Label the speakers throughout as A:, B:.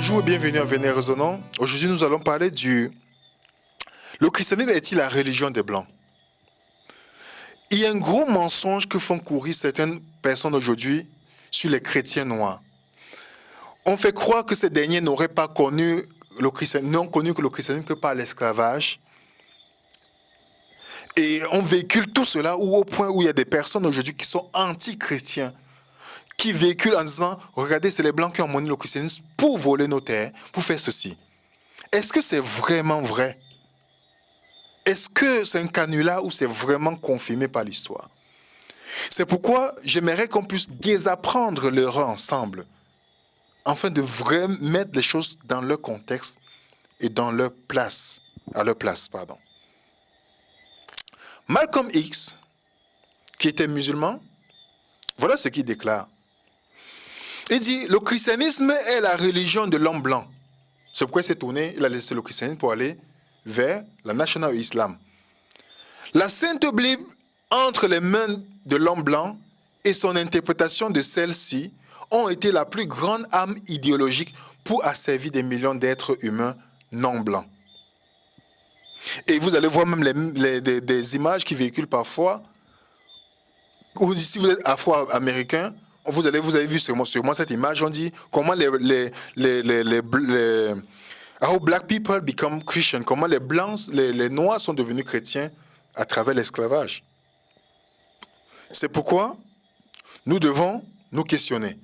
A: Bonjour et bienvenue à Venez Raisonnons. Aujourd'hui, nous allons parler du... Le christianisme est-il la religion des Blancs? Il y a un gros mensonge que font courir certaines personnes aujourd'hui sur les chrétiens noirs. On fait croire que ces derniers n'auraient pas connu le christianisme, n'ont connu que le christianisme que par l'esclavage. Et on véhicule tout cela au point où il y a des personnes aujourd'hui qui sont anti-chrétiens, qui véhiculent en disant « Regardez, c'est les Blancs qui ont mené le christianisme pour voler nos terres, pour faire ceci. » Est-ce que c'est vraiment vrai? Est-ce que c'est un canular ou c'est vraiment confirmé par l'histoire? C'est pourquoi j'aimerais qu'on puisse désapprendre l'erreur ensemble, afin de vraiment mettre les choses dans leur contexte et dans leur place, à leur place, pardon. Malcolm X, qui était musulman, voilà ce qu'il déclare. Il dit, le christianisme est la religion de l'homme blanc. C'est pourquoi il s'est tourné, il a laissé le christianisme pour aller vers la National Islam. La Sainte Bible entre les mains de l'homme blanc et son interprétation de celle-ci ont été la plus grande arme idéologique pour asservir des millions d'êtres humains non blancs. Et vous allez voir même des images qui véhiculent parfois, ou si vous êtes afro-américain, vous avez vu sûrement cette image, on dit comment how black people become Christian, comment les blancs, les noirs sont devenus chrétiens à travers l'esclavage. C'est pourquoi nous devons nous questionner.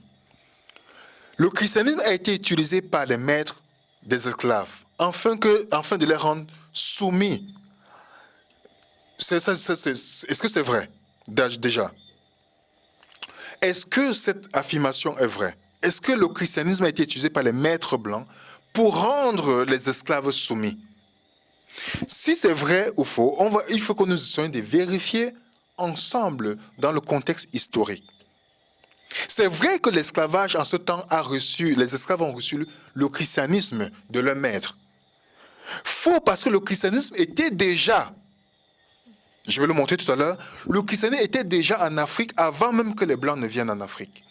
A: Le christianisme a été utilisé par les maîtres des esclaves, afin de les rendre soumis. Est-ce que c'est vrai, déjà? Est-ce que cette affirmation est vraie? Est-ce que le christianisme a été utilisé par les maîtres blancs pour rendre les esclaves soumis? Si c'est vrai ou faux, il faut que nous essayons de vérifier ensemble dans le contexte historique. C'est vrai que l'esclavage en ce temps les esclaves ont reçu le christianisme de leur maître. Faux parce que le christianisme était déjà, je vais le montrer tout à l'heure, le christianisme était déjà en Afrique avant même que les Blancs ne viennent en Afrique.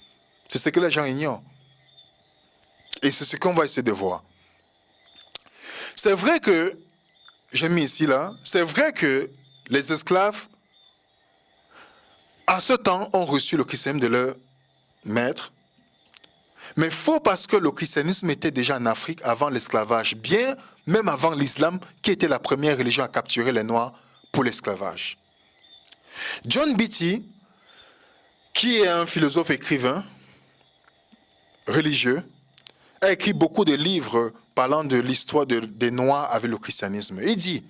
A: C'est ce que les gens ignorent. Et c'est ce qu'on va essayer de voir. C'est vrai que, j'ai mis ici là, c'est vrai que les esclaves, à ce temps, ont reçu le christianisme de leur maître, mais faux parce que le christianisme était déjà en Afrique avant l'esclavage, bien même avant l'islam, qui était la première religion à capturer les Noirs pour l'esclavage. John Beatty, qui est un philosophe écrivain religieux, a écrit beaucoup de livres parlant de l'histoire des Noirs avec le christianisme. Il dit,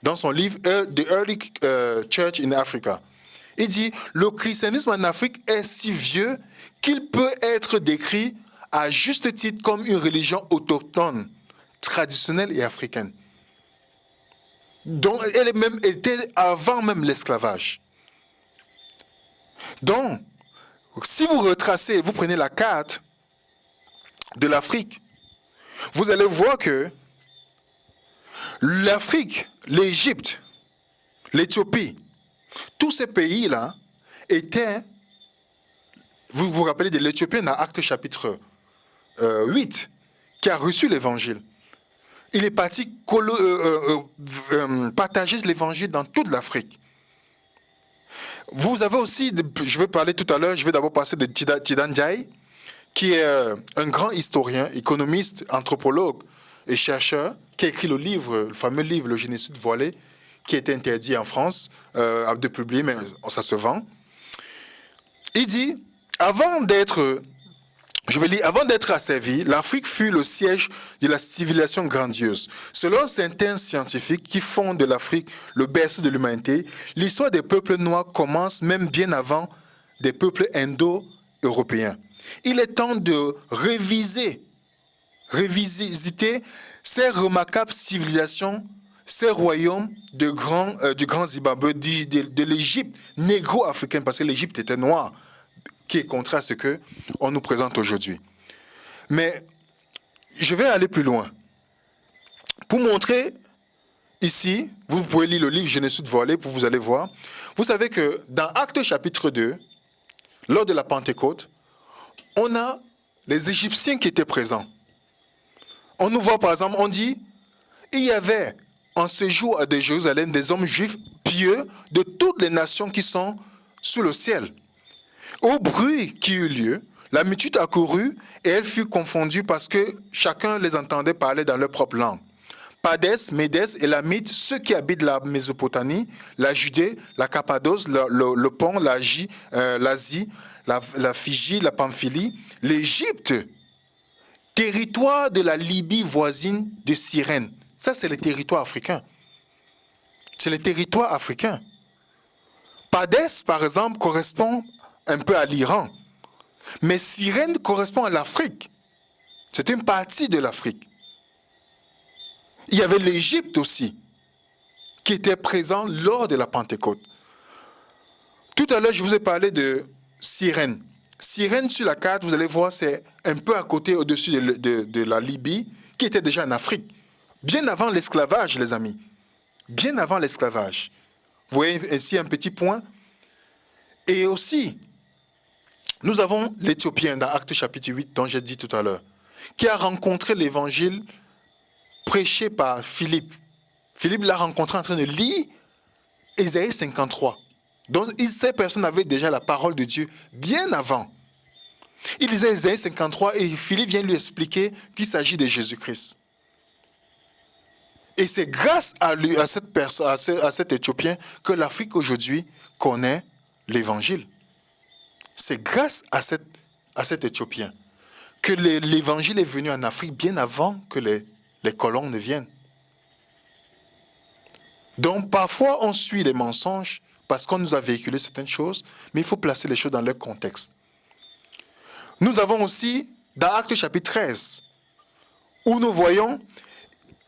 A: dans son livre The Early Church in Africa, il dit, le christianisme en Afrique est si vieux qu'il peut être décrit à juste titre comme une religion autochtone, traditionnelle et africaine. Donc, elle même était avant même l'esclavage. Donc, si vous retracez, vous prenez la carte de l'Afrique, vous allez voir que l'Afrique, l'Égypte, l'Éthiopie, tous ces pays-là étaient, vous vous rappelez de l'Éthiopie dans Actes chapitre 8, qui a reçu l'évangile. Il est parti partager l'évangile dans toute l'Afrique. Vous avez aussi, je vais parler tout à l'heure, je vais d'abord passer de Tidan Ndiaye, qui est un grand historien, économiste, anthropologue et chercheur, qui a écrit le fameux livre, Le génocide voilé, qui est interdit en France de publier, mais ça se vend. Il dit, avant d'être asservie, l'Afrique fut le siège de la civilisation grandiose. Selon certains scientifiques qui font de l'Afrique le berceau de l'humanité, l'histoire des peuples noirs commence même bien avant des peuples indo-européens. Il est temps de revisiter ces remarquables civilisations, ces royaumes du grand Zimbabwe, de l'Égypte négro-africaine, parce que l'Égypte était noire, qui est contraire à ce qu'on nous présente aujourd'hui. Mais je vais aller plus loin. Pour montrer ici, vous pouvez lire le livre Génocide voilé, pour vous allez voir. Vous savez que dans Actes chapitre 2, lors de la Pentecôte, on a les Égyptiens qui étaient présents. On nous voit par exemple, on dit, il y avait en ce jour de Jérusalem des hommes juifs pieux de toutes les nations qui sont sous le ciel. Au bruit qui eut lieu, la multitude accourut et elle fut confondue parce que chacun les entendait parler dans leur propre langue. Padès, Médès, Élamites, ceux qui habitent la Mésopotamie, la Judée, la Cappadoce, le Pont, l'Asie, la Phrygie, la Pamphylie, l'Égypte, territoire de la Libye voisine de Cyrène. Ça, c'est le territoire africain. C'est le territoire africain. Padès, par exemple, correspond un peu à l'Iran. Mais Cyrène correspond à l'Afrique. C'est une partie de l'Afrique. Il y avait l'Égypte aussi, qui était présent lors de la Pentecôte. Tout à l'heure, je vous ai parlé de Cyrène. Cyrène, sur la carte, vous allez voir, c'est un peu à côté, au-dessus de la Libye, qui était déjà en Afrique. Bien avant l'esclavage, les amis. Bien avant l'esclavage. Vous voyez ici un petit point. Et aussi, nous avons l'Éthiopien dans Actes chapitre 8, dont j'ai dit tout à l'heure, qui a rencontré l'évangile prêché par Philippe. Philippe l'a rencontré en train de lire Ésaïe 53. Donc, ces personnes avaient déjà la parole de Dieu bien avant. Il lisait Ésaïe 53 et Philippe vient lui expliquer qu'il s'agit de Jésus-Christ. Et c'est grâce à lui, à cette personne, à cet Éthiopien, que l'Afrique aujourd'hui connaît l'évangile. C'est grâce à cet Éthiopien que l'évangile est venu en Afrique bien avant que les colons ne viennent. Donc parfois on suit les mensonges parce qu'on nous a véhiculé certaines choses, mais il faut placer les choses dans leur contexte. Nous avons aussi dans Actes chapitre 13, où nous voyons,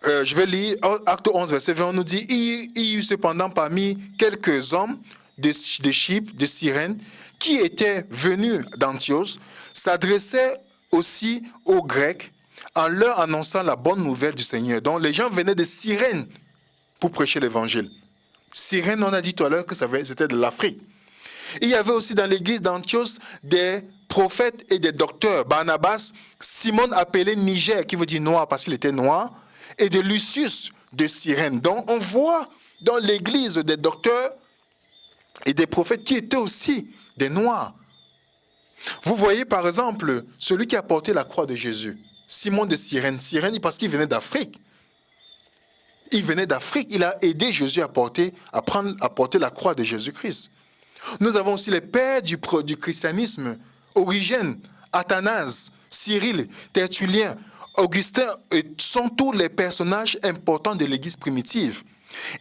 A: je vais lire Acte 11 verset 20, on nous dit, il y eut cependant parmi quelques hommes de Chypre, de Cyrène, qui étaient venus d'Antioche, s'adressaient aussi aux Grecs en leur annonçant la bonne nouvelle du Seigneur. Donc les gens venaient de Cyrène pour prêcher l'évangile. Cyrène, on a dit tout à l'heure que c'était de l'Afrique. Il y avait aussi dans l'église d'Antioche des prophètes et des docteurs. Barnabas, Simon appelé Niger, qui veut dire noir parce qu'il était noir, et de Lucius de Cyrène. Donc on voit dans l'église des docteurs et des prophètes qui étaient aussi des noirs. Vous voyez par exemple celui qui a porté la croix de Jésus, Simon de Cyrène. Cyrène parce qu'il venait d'Afrique. Il venait d'Afrique, il a aidé Jésus à porter la croix de Jésus-Christ. Nous avons aussi les pères du christianisme, Origène, Athanase, Cyril, Tertullien, Augustin, sont tous les personnages importants de l'Église primitive.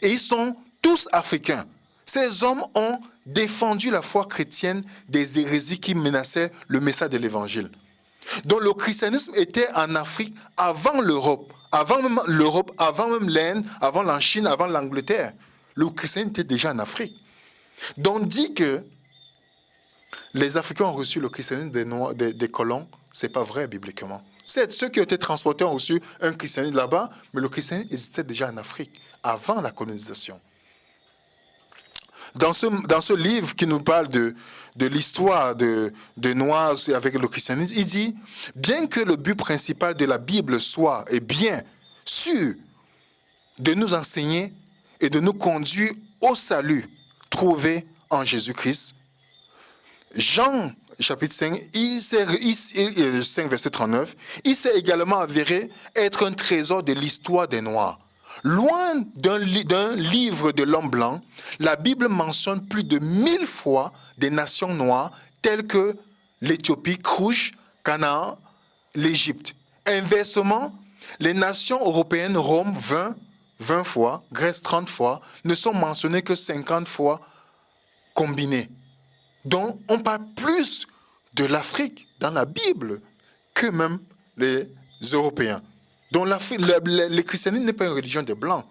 A: Et ils sont tous africains. Ces hommes ont défendu la foi chrétienne des hérésies qui menaçaient le message de l'Évangile. Donc le christianisme était en Afrique avant l'Europe, avant même l'Inde, avant la Chine, avant l'Angleterre. Le christianisme était déjà en Afrique. Donc on dit que les Africains ont reçu le christianisme des colons, ce n'est pas vrai bibliquement. C'est ceux qui ont été transportés ont reçu un christianisme là-bas, mais le christianisme existait déjà en Afrique, avant la colonisation. Dans ce livre qui nous parle de l'histoire de Noirs avec le christianisme, il dit, bien que le but principal de la Bible soit, et bien sûr, de nous enseigner et de nous conduire au salut trouvé en Jésus-Christ, Jean, chapitre 5, 5 verset 39, il s'est également avéré être un trésor de l'histoire des Noirs. Loin d'un livre de l'homme blanc, la Bible mentionne plus de 1000 fois des nations noires telles que l'Éthiopie, Krouch, Canaan, l'Égypte. Inversement, les nations européennes, Rome 20 fois, Grèce 30 fois, ne sont mentionnées que 50 fois combinées. Donc on parle plus de l'Afrique dans la Bible que même les Européens. Donc le christianisme n'est pas une religion des Blancs.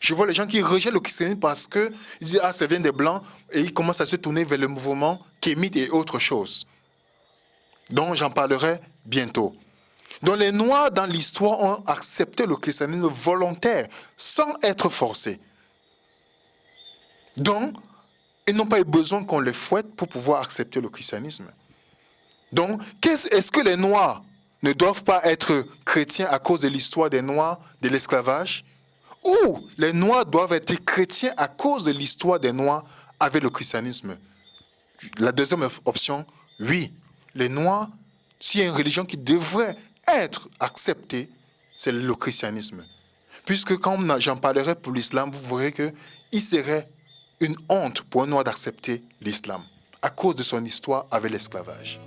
A: Je vois les gens qui rejettent le christianisme parce qu'ils disent « Ah, ça vient des Blancs » et ils commencent à se tourner vers le mouvement kémite et autre chose. Donc j'en parlerai bientôt. Donc les Noirs dans l'histoire ont accepté le christianisme volontaire, sans être forcés. Donc, ils n'ont pas eu besoin qu'on les fouette pour pouvoir accepter le christianisme. Donc, est-ce que les Noirs ne doivent pas être chrétiens à cause de l'histoire des Noirs, de l'esclavage, ou les Noirs doivent être chrétiens à cause de l'histoire des Noirs avec le christianisme. La deuxième option, oui, les Noirs, s'il y a une religion qui devrait être acceptée, c'est le christianisme. Puisque quand j'en parlerai pour l'islam, vous verrez qu'il serait une honte pour un Noir d'accepter l'islam à cause de son histoire avec l'esclavage.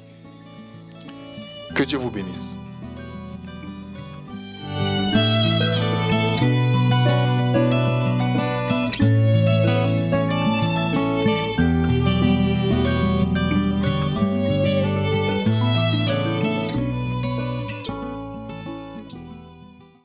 A: Que Dieu vous bénisse.